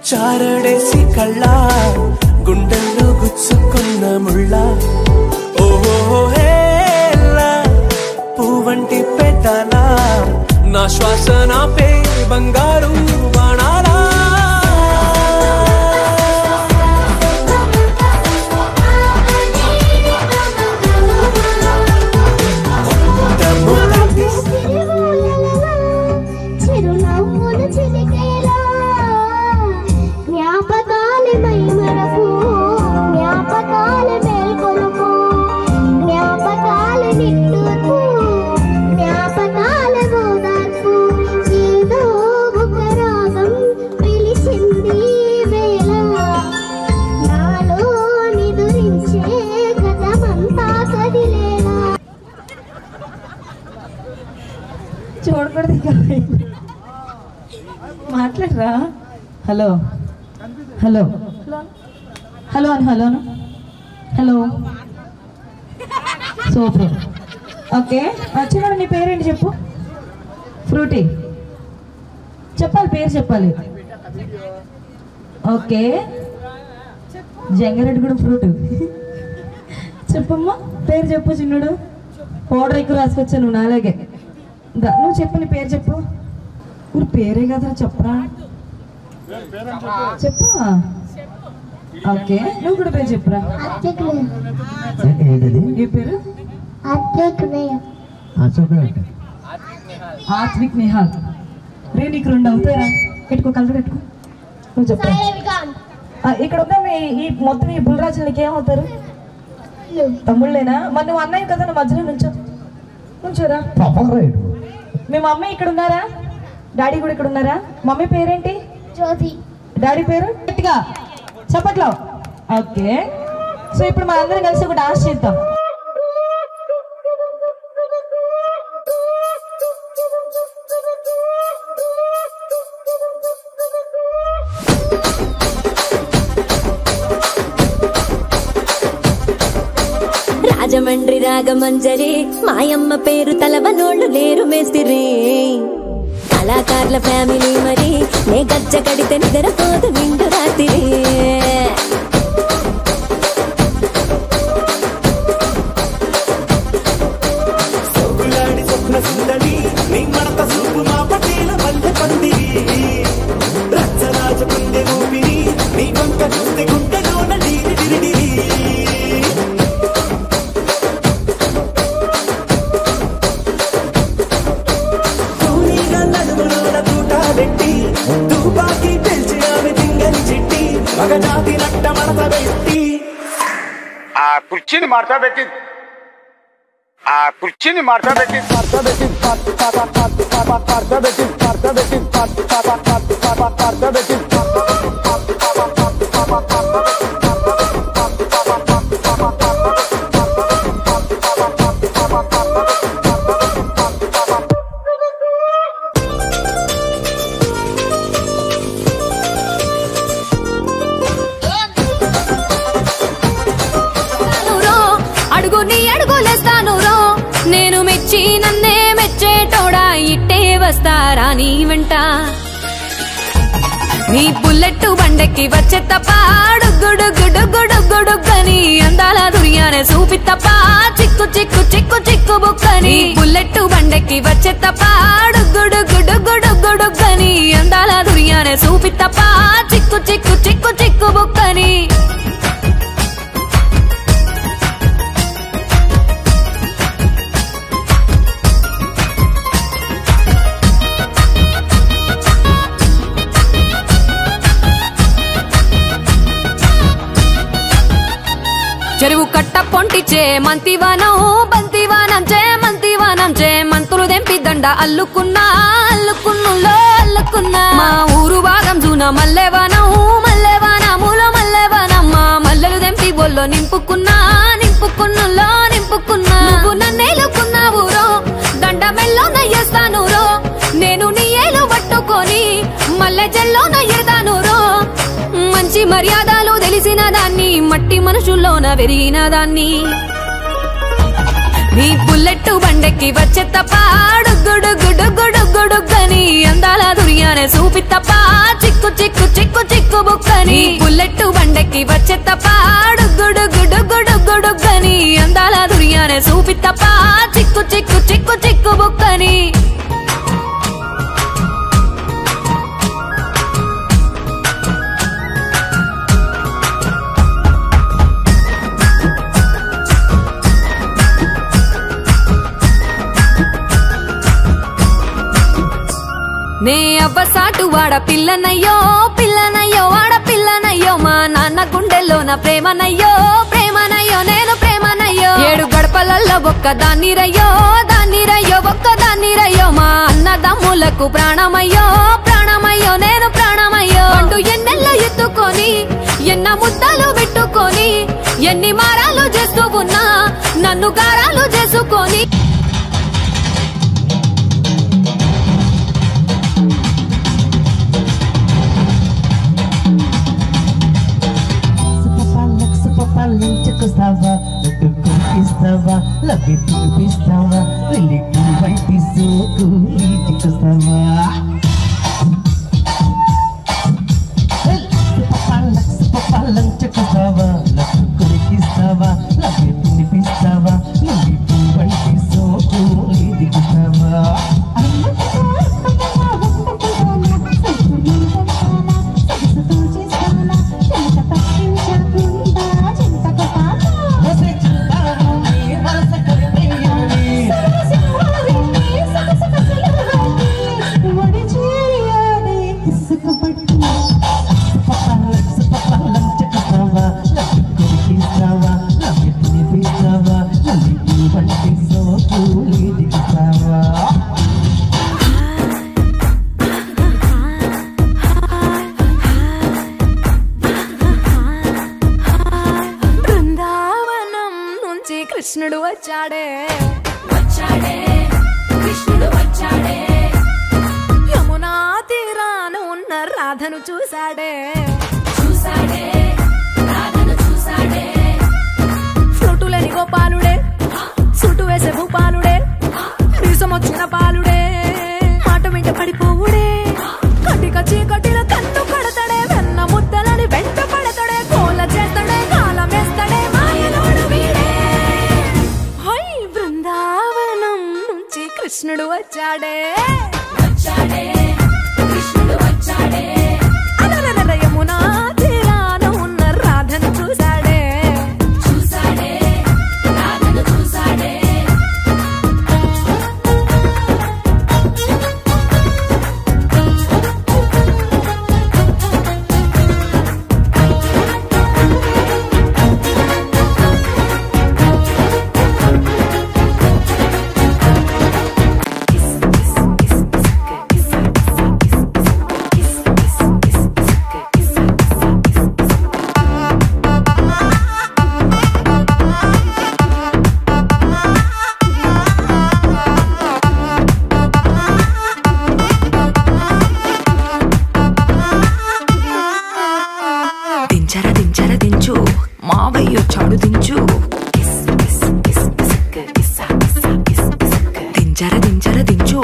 చారడేసి కళ్ళ గుండెల్లో గుచ్చుకున్న ముళ్ళ ఓహో హేలా పువ్వంటి పెదాల నా శ్వాస నా పే బంగారు బాణాలా చూడకూడదు మాట్లాడరా హలో హలో హలో అని హలో హలో సూపర్ ఓకే వచ్చినాడు నీ పేరేంటి చెప్పు ఫ్రూటీ చెప్పాలి పేరు చెప్పాలి ఓకే జంగారెడ్డిగూడెం ఫ్రూట్ చెప్పమ్మా పేరు చెప్పు చిన్నుడు పౌడర్ ఎక్కువ రాసుకొచ్చా నువ్వు నాలాగే నువ్వు చెప్పు నీ పేరు చెప్పు ఊరు పేరే కదా చెప్పరా చెప్పు ఓకే నువ్వు కూడా పేరు చెప్పురా ఏ పేరు ఆత్విక్ నిహాల్ రే నీకు 2 అవుతారా పెట్టుకో కలర్ పెట్టుకో నువ్వు చెప్పరా ఇక్కడ ఉన్న ఈ మొత్తం ఈ బుల్రాజులకి ఏమవుతారు తమ్ముళ్ళేనా మరి నువ్వు అన్నయ్య కదా నువ్వు మధ్యలో నుంచోరా మీ మమ్మీ ఇక్కడ ఉన్నారా డాడీ కూడా ఇక్కడ ఉన్నారా మమ్మీ పేరేంటి జ్యోతి డాడీ పేరు గట్టిగా చప్పట్లో ఓకే సో ఇప్పుడు మన అందరం కలిసి ఒక డాన్స్ చేద్దాం రాజమండ్రి రాగమంజరి మాయమ్మ పేరు తలవనోళ్ళు లేరు మేస్తిరి కళాకారుల ఫ్యామిలీ మరి నే గజ్జ కడితే నిద్రపోదు నిండు రాత్రి సోకులాడి స్వప్న సుందరి నీ మడత సూపు మా పటేల మల్లె పందిరి రచ్చరాజ కుందె ఊపిరి నీ వంక చూస్తే గుండెలోన డీరి డిరిడిరి కూలీగా నడుములోన తూట పెట్టి తుపాకి పెంచి ఆమె తింగని చిట్టి మగ జాతి నట్ట మడత పెట్టి ఆ కుర్చీని మార్చా పెట్టి అడుగుని అడుగులేస్తాను రో నేను మెచ్చి నన్నే మెచ్చేటోడా ఇట్టే వస్తారా నీ వెంట నీ బుల్లెట్ బండెక్కి వచ్చే తప్ప గుడుగుడుగుడుగుడుగుడుగని అందాల దుర్యానే చూపి తప్ప చిక్కు చిక్కు చిక్కు చిక్కు బుక్కని బుల్లెట్ బండెక్కి వచ్చే తప్ప గుడుగుడుగుడుగుడుగని అందాల దుర్యానే చూపి తప్ప చిక్కు చిక్కు చిక్కు చిక్కు బుక్కని చెరువు కట్ట పొంటిచే మంతివానం బంతివానం చే మంతులు దెంపి దండ అల్లుకున్నా అల్లుకున్నులో అల్లుకున్నా మా ఊరు భాగం జూన మల్లెవానములో మల్లెవానమ్మ మల్లెలు దెంపి బొల్లో నింపుకున్నా నింపుకున్నులో నింపుకున్నా నువ్వు నన్నేలుకున్నావు రో దండ మెల్లో నయ్యేస్తాను రో నేను నీ ఏలు పట్టుకొని మల్లె జల్లో నయ్యేదాను రో మంచి మర్యాదలు తెలిసిన దాన్ని మట్టి మనుషుల్లోన పెరిగిన దాన్ని నీ బుల్లెట్ బండెక్కి వచ్చే తప్ప గుడుగుడుగుడుగుడుగని అందాల దుర్యానే చూపి తప్ప చిక్కు చిక్కు చిక్కు చిక్కు బుక్కని బుల్లెట్ బండెక్కి వచ్చే తప్ప గుడుగుడుగుడుగుడుగని అందాల దుర్యానే చూపి తప్ప చిక్కు చిక్కు చిక్కు చిక్కు బుక్కని నే అవ్వసాటు వాడ పిల్లనయ్యో వాడ పిల్లనయ్యో మా నాన్న గుండెల్లో నా ప్రేమనయ్యో నేను ప్రేమనయ్యో 7 గడపలల్లో ఒక్కదాన్ని రయ్యో ఒక్కదాన్ని మా అన్నదమ్ములకు ప్రాణమయ్యో నేను ప్రాణమయ్యో అంటూ ఎన్నెల్లో ఎత్తుకొని ఎన్న ముద్దలు పెట్టుకొని ఎన్ని మారాలు చేస్తూ ఉన్నా నన్ను గారాలు చేసుకొని Conquistava, tu conquistava, la que tu conquistava, el que vai piso que te costava. Papalang cakastava, la que conquistava, la que tu conquistava, el que vai piso que te costava. కృష్ణుడు వచ్చాడే కృష్ణుడు వచ్చాడే యమునా తీరాన ఉన్న రాధను చూసాడే రాధను చూసాడే ఫ్లూటులని గోపాలుడే వచ్చాడే కృష్ణుడు వచ్చాడే అలరల యమునా తీరాన ఉన్న రాధను చూసాడే రాధను చూసాడే దించు మావయ్య చాడు దించు దించు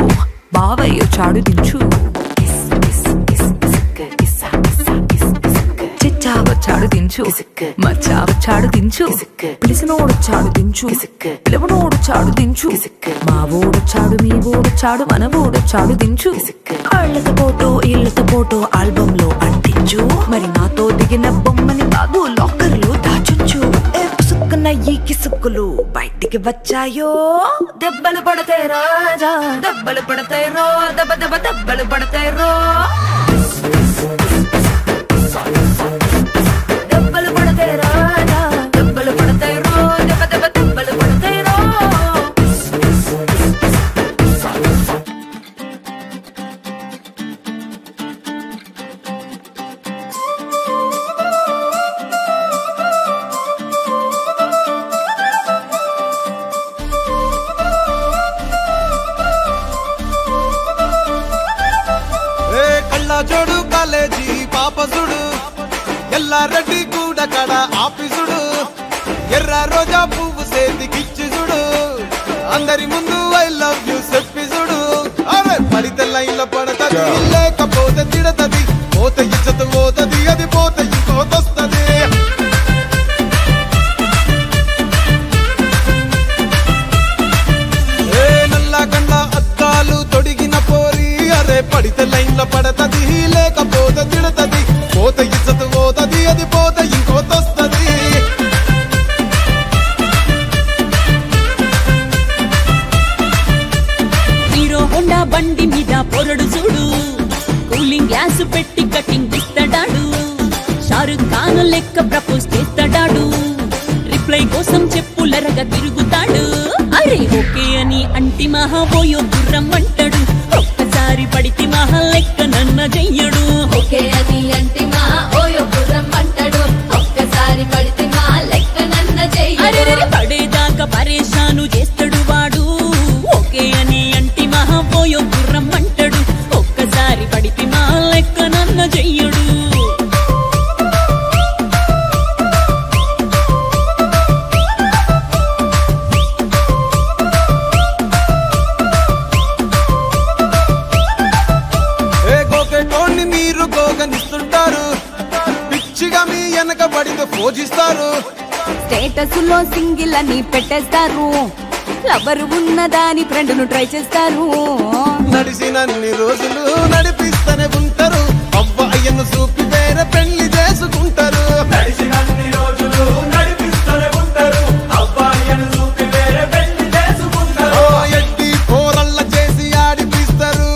బావయ్య చాడు దించు చిచ్చావ చాడు దించు మచ్చావ చాడు దించు పిలిసినోడు చాడు దించు పిలవనోడు చాడు దించు మా ఓడు చాడు మీ ఓడు చాడు మన ఓడు చాడు దించు ఇళ్ళతో ఫోటో ఆల్బమ్ లో అంటించు మరి నాతో దిగిన బొమ్మని కాదు లాకర్ లో దాచుంచు పుసుక్కున్న ఈ కిసుక్కులు బయటికి వచ్చాయో దెబ్బలు పడతాయి రాజా దెబ్బలు పడతాయి రో దెబ్బ దెబ్బ దెబ్బలు పడతాయి రో దెబ్బలు పడతాయి రాజా దెబ్బలు పడతాయి రో దెబ్బ దెబ్బ దెబ్బలు పడతాయి రో జోడు కాలేజీ పాపసుడు ఎల్లారెడ్డి కూడా కడ ఆఫీసుడు ఎర్ర రోజా పువ్వు సేతికిచ్చిసుడు అందరి ముందు ఐ లవ్ యూ చెప్పిసుడు అరే పడితే లైన్లో పడతది లేకపోతే తిడతది పోతే ఇచ్చత పోతది అది పోతే ఇంకోతొస్తది నల్లా కన్న అద్దాలు తొడిగిన పోరి అరే పడితే లైన్లో పడతది లేకపోతే తిడతది పోతే ఇచ్చత పోతది అది పోతే ఇంకోతొస్తది హీరో హోండా బండి మీద పొరడు చూడు కూలింగ్ గ్లాస్ పెట్టి కటింగ్ ఇస్తాడాడు షారుఖ్ ఖాన్ లెక్క ప్రపోజ్ చేస్తాడాడు రిప్లై కోసం చెప్పులరగా తిరుగుతాడు అరే ఓకే అని అంటి మహా పోయో గుర్రం అంటాడు ఒక్కసారి పడితే మహా లెక్క నన్న చెయ్యడు ఓకే అని అంటి మహా ఓయో గుర్రం అంటాడు ఒక్కసారి పడితే మహా లెక్క నన్న చెయ్యడు పడేదాకా పరేషాను చేస్తాడు వాడు ఓకే అని అంటి మహా పోయో గుర్రం అంటాడు ఒక్కసారి పడితే మహా లెక్క నన్న చెయ్యడు పిచ్చిగా మీ వెనక పడితే పూజిస్తారు స్టేటస్ లో సింగిల్ అని పెట్టేస్తారు లవర్ ఉన్నదాని ఫ్రెండ్ ను ట్రై చేస్తారు నడిసినన్ని రోజులు నడిపిస్తూనే ఉంటారు అవ్వ అయ్యను చూపి వేరే పెళ్లి చేసుకుంటారు నడిసినన్ని రోజులు నడిపిస్తూనే ఉంటారు అవ్వ అయ్యను చూపి వేరే పెళ్లి చేసుకుంటారు ఎట్టి పోరల్ల చేసి ఆడిపిస్తారు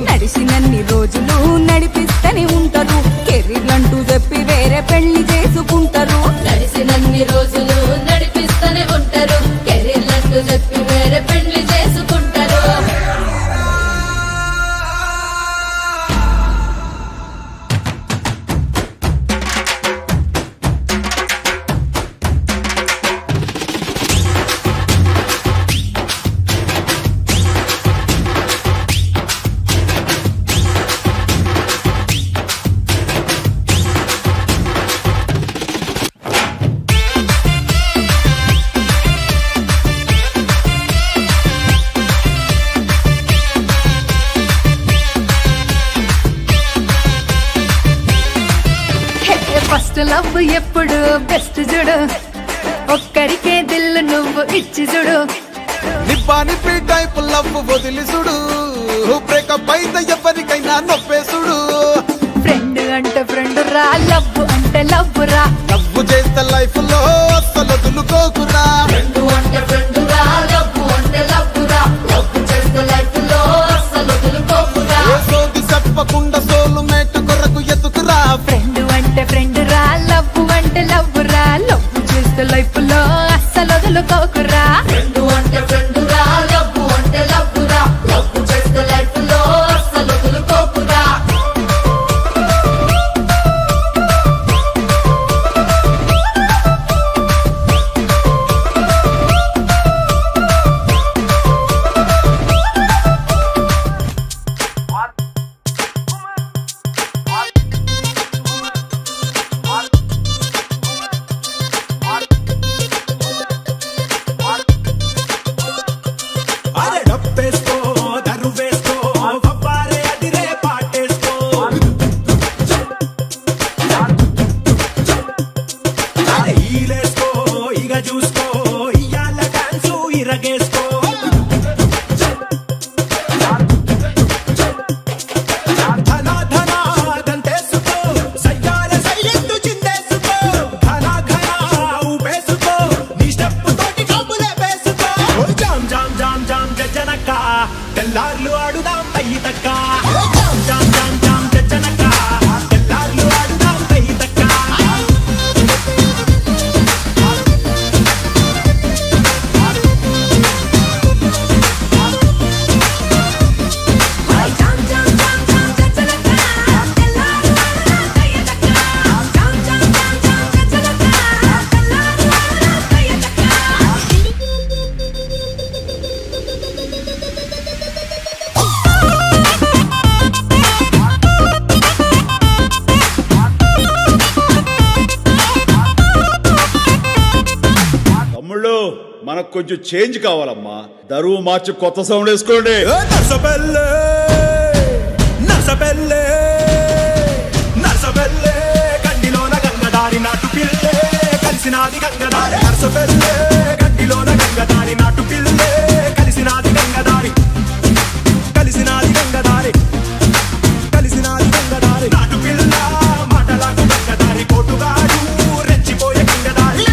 నడిసినన్ని రోజులు నడిపిస్తూనే ఉంటారు కెరీర్లంటూ చెప్పి వేరే పెళ్లి చేసుకుంటారు నడిసినన్ని రోజులు నడిపిస్తూనే ఉంటారు కెరీర్లంటూ చెప్పి వేరే పెళ్లి చేసుకుంటారు ఫస్ట్ లవ్ ఎప్పుడు బెస్ట్ చూడు ఒక్కరికే దిల్లు నువ్వు ఇచ్చి చూడు నిబ్బా నిప్పి టైప్ లవ్ వదిలిసుడు బ్రేకప్ అయితే ఎవరికైనా నొప్పేసుడు ఫ్రెండ్ అంటే ఫ్రెండ్ రా లవ్ అంటే లవ్ రా లవ్ చేస్తే లైఫ్ లో అస్సలు వదులుకోకురా ఫ్రెండ్ అంటే ఫ్రెండ్ రా లవ్ అంటే లవ్ రా లవ్ చేస్తే లైఫ్ లో అస్సలు వదులుకోకురా సోది చెప్పకుండా సోలు మేట్ కొరకు ఎత్తుకురా ఫ్రెండ్ అంటే ఫ్రెండ్ రా లవ్ అంటే లవ్ రా లవ్ చేస్తే లైఫ్ లో అస్సలు వదులుకోకురా ఫ్రెండ్ అంటే ఫ్రెండ్ రా లవ్ అంటే లవ్ రా లవ్ చేస్తే లైఫ్ లో అస్సలు వదులుకోకురా అరే డప్పేసుకో దరువేసుకో పప్పారే అదిరే పాటేసుకో అరే ఈలేసుకో ఇగ చూసుకో ఇయ్యాల డాన్సు ఇరగేసుకో ధన ధన దంతేసుకో సయ్యాల సైలెంట్ చిందేసుకో ఘన ఘన ఊపేసుకో నీ స్టెప్ తోటి కబులే వేసుకో జామ్ జామ్ జామ్ జామ్ జనక తెల్లార్లు ఆడుదాం పై తక్క జామ్ జామ్ జామ్ జామ్ జనక తెల్లార్లు ఆడుదాం పై తక్క తమ్ముళ్ళు మనకు కొంచెం చేంజ్ కావాలమ్మా దరువు మార్చి కొత్త సౌండ్ వేసుకోండి నర్సబెల్లే నర్సబెల్లే నర్సబెల్లే గండిలోన గంగదారి నాటు పిల్లే కలిసినాది గంగదారి నర్సబెల్లే గండిలోన గంగదారి నాటు పిల్లే కలిసినాది గంగదారి కలిసినాది గంగదారి కలిసినాది గంగదారి నాటు పిల్ల మాటలాకు గంగదారి కోటుగాడు రెచ్చిపోయే గంగదారి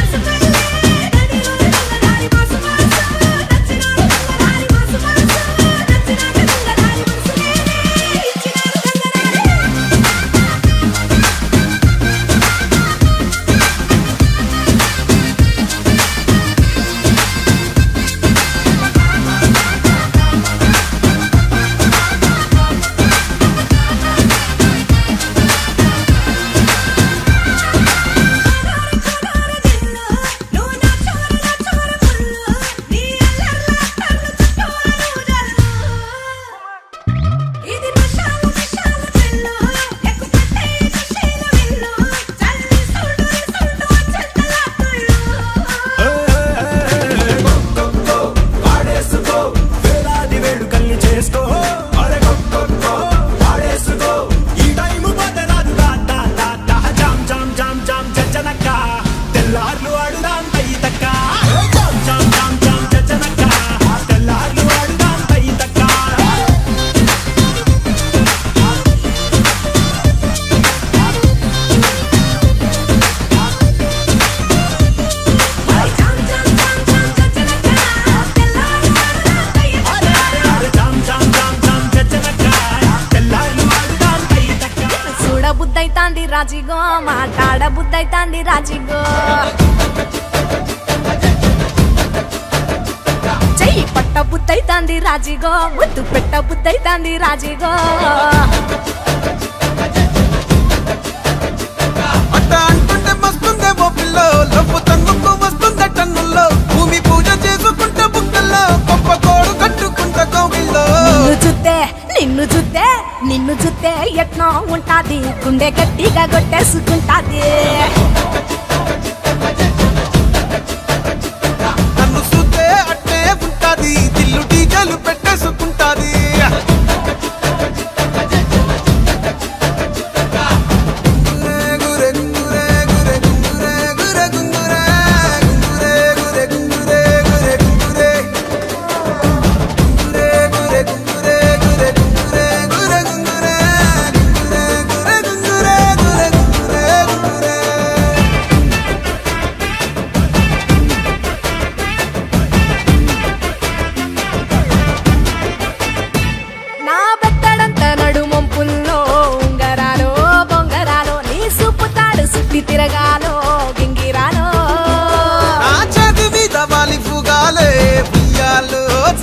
బుద్ధైతాంది రాజిగో మాట్లాడ బుద్ధైతాంది రాజిగో చెయ్యి పట్ట బుద్ధైతాంది రాజిగో ముద్దు పెట్ట బుద్ధైతాంది రాజిగో అట్ట అంటుంటే మస్తుందేమో పిల్లో లవ్వు తన్నుకు వస్తుందే టన్నుల్లో భూమి పూజ చేసుకుంటే బుక్కల్లో గొప్ప కోడు కట్టుకుంటే కోగిల్లో నిన్ను చూస్తే నిన్ను చూస్తే ఎట్నో ఉంటాది గుండె గట్టిగా కొట్టేసుకుంటాది నన్ను చూస్తే అట్టే ఉంటాది దిల్లు డీజలు పెట్టేసుకుంటాది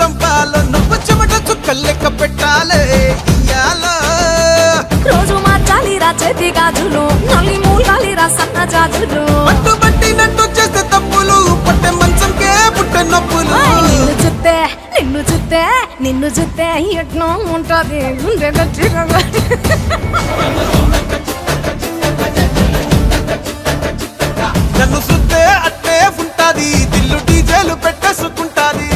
చంపాలో నువ్వు చెమట చుక్కలు లెక్క పెట్టాలే ఇయ్యాలో రోజు మార్చాలి రా చేతి గాజులు నల్లి మూలాలి రా సన్న జాజులు పట్టు పట్టినట్టు చేస్తే తప్పులు పట్టే మంచంకే పుట్టే నొప్పులు నిన్ను చూస్తే ఎట్నో ఉంటది గుండె గట్టిగా నన్ను సుత్తే అట్టే ఉంటాది దిల్లు డీజేలు పెట్టేసుకుంటాది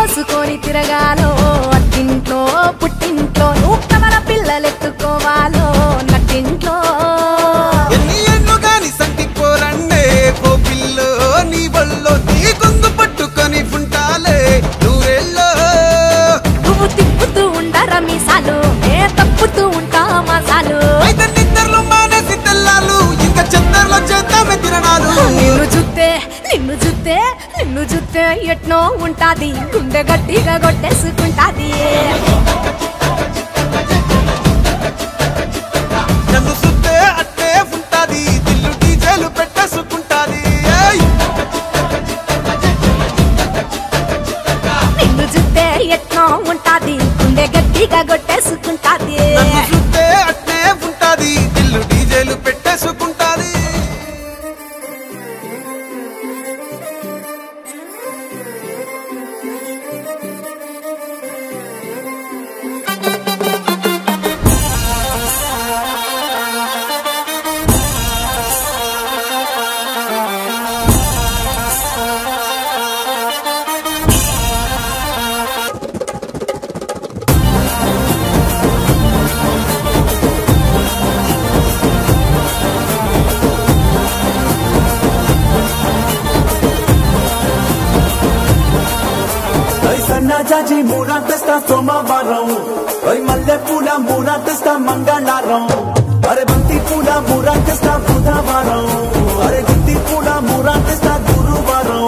పోసుకొని తిరగాలో అట్టింట్లో పుట్టింట్లో నువ్వు కమల పిల్లలెత్తుకోవాలో నట్టింట్లో ఎన్ని ఎన్ను గాని సంటిపోరండే ఓ పిల్లో నీ వల్లో నీ గొంతు పట్టుకొని ఉంటాలే నూరెల్లో నువ్వు తిప్పుతూ ఉండరా మీసాలు ఏ తప్పుతూ ఉంటా మసాలు అయితే నిద్రలు మానేసి తెల్లాలు ఇంకా చెత్తర్లో చేద్దామే తిరణాలు నిన్ను చూస్తే ఎట్నో ఉంటాది గుండె గట్టిగా కొట్టేసుకుంటాది నన్ను సుత్తే అట్టే ఉంటాది దిల్లు డీజేలు పెట్టేసుకుంటాది నిన్ను చూస్తే ఎట్నో ఉంటాది గుండె గట్టిగా కొట్టేసుకుంటాది నన్ను సుత్తే అట్టే ఉంటాది దిల్లు డీజేలు పెట్టేసుకుంటాది జాజి మూరా తెస్తా సోమవారం మల్లె పూల మూరా తెస్తా మంగళవారం అరే బంతి పూల మూరా తెస్తా బుధవారం అరే గుత్తి పూల మూరా తెస్తా గురువారం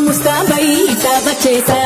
ముస్తాబై చేసా